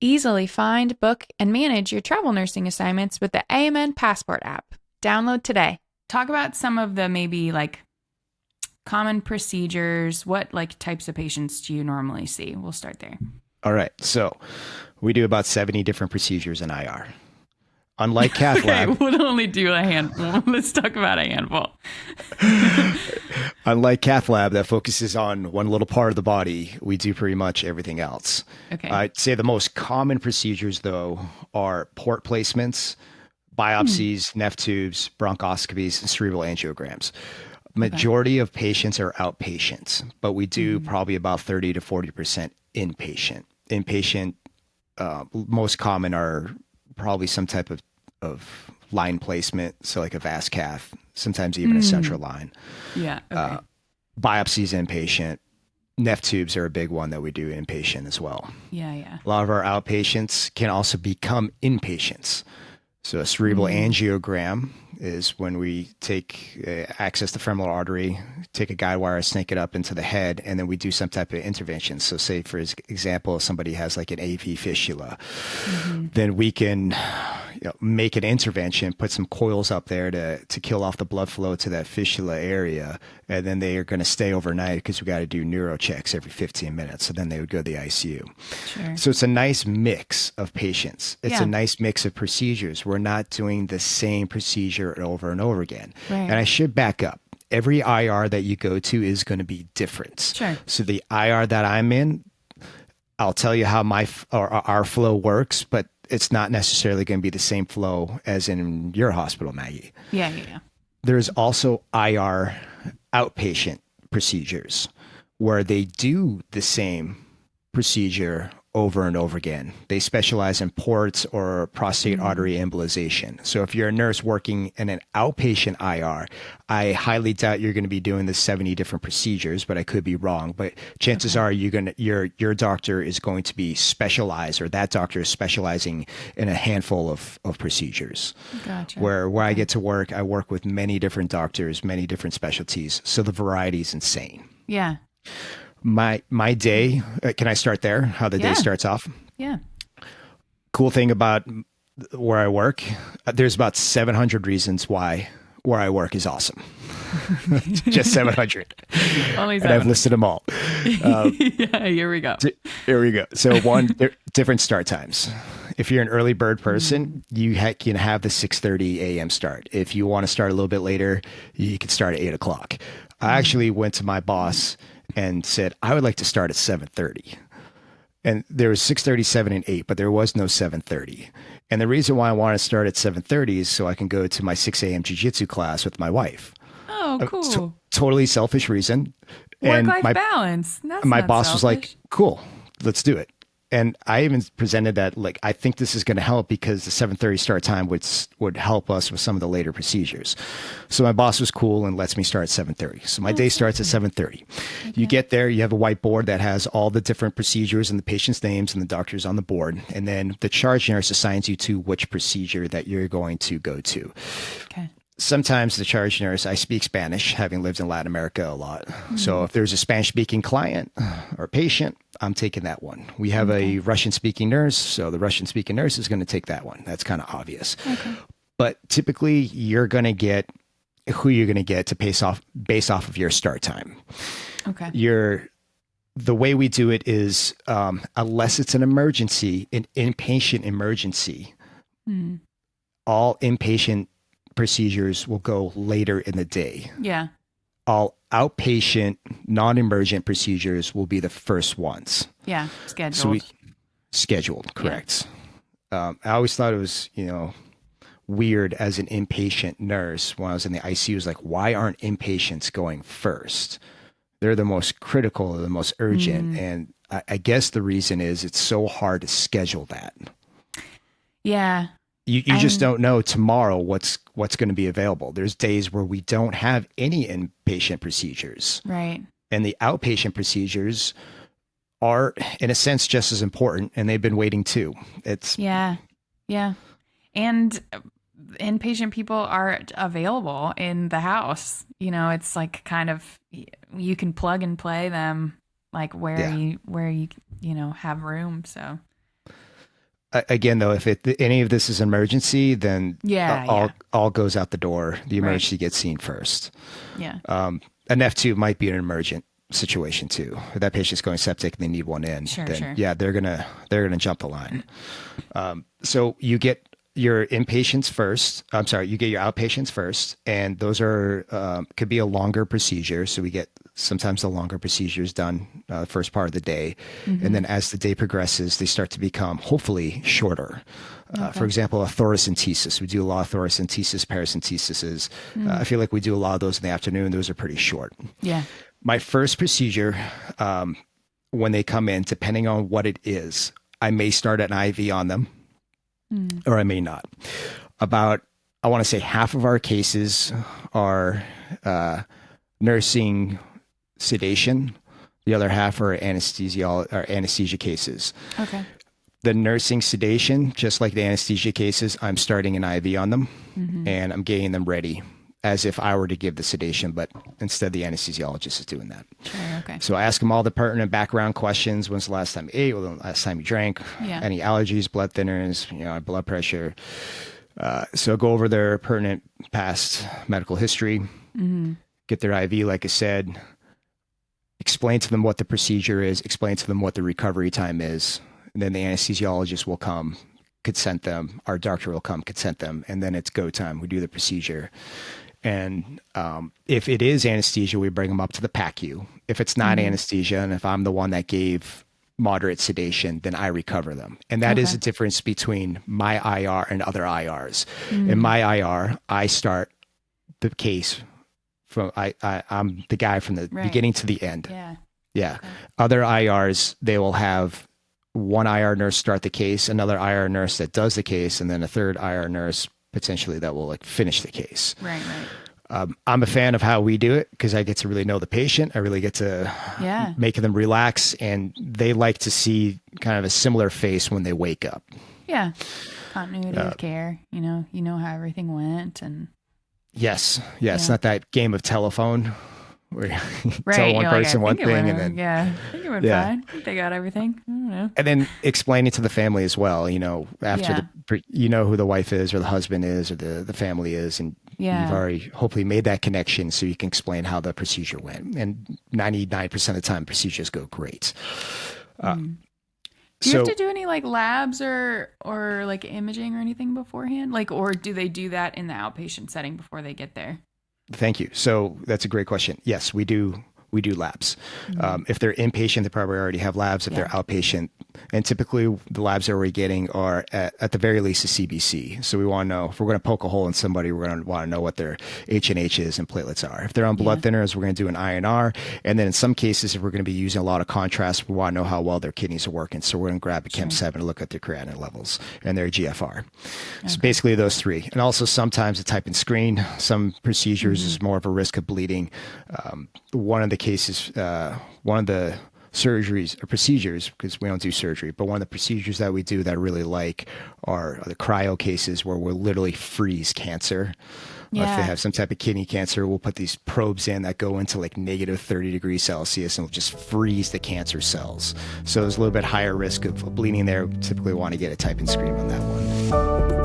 Easily find, book, and manage your travel nursing assignments with the AMN Passport app. Download today. Talk about some of the maybe like common procedures. What like types of patients do you normally see? We'll start there. All right. So we do about 70 different procedures in IR. Unlike cath Okay, lab, we'll only do a handful. Let's talk about a handful. unlike cath lab that focuses on one little part of the body, we do pretty much everything else. Okay. I'd say the most common procedures, though, are port placements, Hmm. biopsies, neph tubes, bronchoscopies, and cerebral angiograms. Okay. Majority of patients are outpatients, but we do Mhm. probably about 30 to 40% inpatient. Inpatient, most common are probably some type of line placement, so like a vas cath, sometimes even a central Mm. line. Yeah. Okay. Biopsies inpatient. Neph tubes are a big one that we do inpatient as well. Yeah. Yeah. A lot of our outpatients can also become inpatients. So a cerebral Mm. angiogram is when we take access the femoral artery, take a guide wire, snake it up into the head, and then we do some type of intervention. So say, for example, if somebody has like an AV fistula, Mm-hmm. then we can make an intervention, put some coils up there to kill off the blood flow to that fistula area, and then they are going to stay overnight because we got to do neuro checks every 15 minutes. So then they would go to the ICU. Sure. So it's a nice mix of patients. It's a Yeah. nice mix of procedures. We're not doing the same procedure over and over again. Right. And I should back up. Every IR that you go to is going to be different. Sure. So the IR that I'm in, I'll tell you how or our flow works, but it's not necessarily going to be the same flow as in your hospital, Maggie. Yeah. Yeah. Yeah. There's also IR outpatient procedures where they do the same procedure over and over again. They specialize in ports or prostate Mm. artery embolization. So if you're a nurse working in an outpatient IR, I highly doubt you're going to be doing the 70 different procedures, but I could be wrong. But chances Okay. are your doctor is going to be specialized, or that doctor is specializing in a handful of procedures. Gotcha. Where I Okay. get to work, I work with many different doctors, many different specialties. So the variety is insane. Yeah. My day, can I start there? How the day Yeah. starts off? Yeah. Cool thing about where I work, there's about 700 reasons why where I work is awesome. Just 700. Only And I've seven. listed them all. Yeah. Here we go. Here we go. So one, different start times. If you're an early bird Mm. person, you can have the 6:30 a.m. start. If you want to start a little bit later, you can start at 8 o'clock. I Mm. actually went to my boss and said, I would like to start at 7:30. And there was 6:37 and 8, but there was no 7:30. And the reason why I want to start at 7:30 is so I can go to my 6 a.m. jiu-jitsu class with my wife. Oh, cool. Totally selfish reason. And Work-life balance. That's my not boss was like, selfish. cool, let's do it. And I even presented that, like, I think this is going to help because the 7:30 start time would help us with some of the later procedures. So my boss was cool and lets me start at 7:30. So my day That's starts at awesome. 7:30. You Okay. get there, you have a whiteboard that has all the different procedures and the patient's names and the doctors on the board. And then the charge nurse assigns you to which procedure that you're going to go to. Okay. Sometimes the charge nurse, I speak Spanish, having lived in Latin America a lot. So Mm. if there's a Spanish speaking client or patient, I'm taking that one. We have Okay. a Russian speaking nurse, so the Russian speaking nurse is going to take that one. That's kind of obvious. Okay. But typically, you're going to get who you're going to get to base off of your start time. Okay. The way we do it is, unless it's an emergency, an inpatient emergency, Mm. all inpatient procedures will go later in the day. Yeah. All outpatient, non-emergent procedures will be the first ones. Yeah. So we Scheduled. scheduled, Yeah. correct. I always thought it was, weird as an inpatient nurse when I was in the ICU. Was like, why aren't inpatients going first? They're the most critical, the most urgent, Mm. and I guess the reason is it's so hard to schedule that. Yeah. You just And don't know tomorrow what's going to be available. There's days where we don't have any inpatient procedures, right. and the outpatient procedures are, in a sense, just as important, and they've been waiting too. It's Yeah. Yeah. And inpatient people are available in the house. It's like kind of you can plug and play them like where yeah, you have room. So Again, though, if any of this is emergency, then Yeah. all goes out the door. The emergency gets seen first. Yeah. An F2 might be an emergent situation too. If that patient's going septic and they need one in, then yeah, they're gonna jump the line. So you get your inpatients first. I'm sorry, you get your outpatients first, and those are could be a longer procedure. So we get sometimes the longer procedures done the first part of the day, and then as the day progresses, they start to become hopefully shorter. For example, a thoracentesis. We do a lot of thoracentesis, paracentesis. I feel like we do a lot of those in the afternoon. Those are pretty short. Yeah. My first procedure, when they come in, depending on what it is, I may start an IV on them, or I may not. About, I want to say half of our cases are nursing sedation. The other half are anesthesia cases. Okay. The nursing sedation, just like the anesthesia cases, I'm starting an IV on them, and I'm getting them ready as if I were to give the sedation, but instead the anesthesiologist is doing that. Sure, okay. So I ask them all the pertinent background questions. When's the last time you ate? When the last time you drank? Yeah. Any allergies, blood thinners, blood pressure. So go over their pertinent past medical history, get their IV, like I said, explain to them what the procedure is, explain to them what the recovery time is. And then the anesthesiologist will come, consent them. Our doctor will come, consent them. And then it's go time. We do the procedure. And if it is anesthesia, we bring them up to the PACU. If it's not anesthesia, and if I'm the one that gave moderate sedation, then I recover them. And that is the difference between my IR and other IRs. In my IR, I start the case from, I'm the guy from the beginning to the end. Yeah. Okay. Other IRs, they will have one IR nurse start the case, another IR nurse that does the case, and then a third IR nurse potentially that will finish the case. Right. I'm a fan of how we do it because I get to really know the patient. I really get to make them relax, and they like to see kind of a similar face when they wake up. Yeah. Continuity of care, you know how everything went. And yes. It's not that game of telephone where you tell one person one thing and then I think it went fine. I think they got everything. I don't know. And then explain it to the family as well. After who the wife is or the husband is or the family is, and you've already hopefully made that connection, so you can explain how the procedure went. And 99% of the time, procedures go great. Do you have to do any labs or imaging or anything beforehand? Or do they do that in the outpatient setting before they get there? Thank you. So that's a great question. Yes, we do labs. If they're inpatient, they probably already have labs. If they're outpatient, and typically the labs that we're getting are at the very least a CBC. So we want to know if we're going to poke a hole in somebody, we're going to want to know what their H&H is and platelets are. If they're on blood thinners, we're going to do an INR. And then in some cases, if we're going to be using a lot of contrast, we want to know how well their kidneys are working. So we're going to grab a Chem 7 and look at their creatinine levels and their GFR. So basically those three. And also sometimes a type and screen. Some procedures is more of a risk of bleeding. One of the cases, one of the surgeries or procedures, because we don't do surgery, but one of the procedures that we do that I really like are the cryo cases where we'll literally freeze cancer. If they have some type of kidney cancer, we'll put these probes in that go into negative 30 degrees Celsius and we'll just freeze the cancer cells. So there's a little bit higher risk of bleeding there. We typically want to get a type and screen on that one.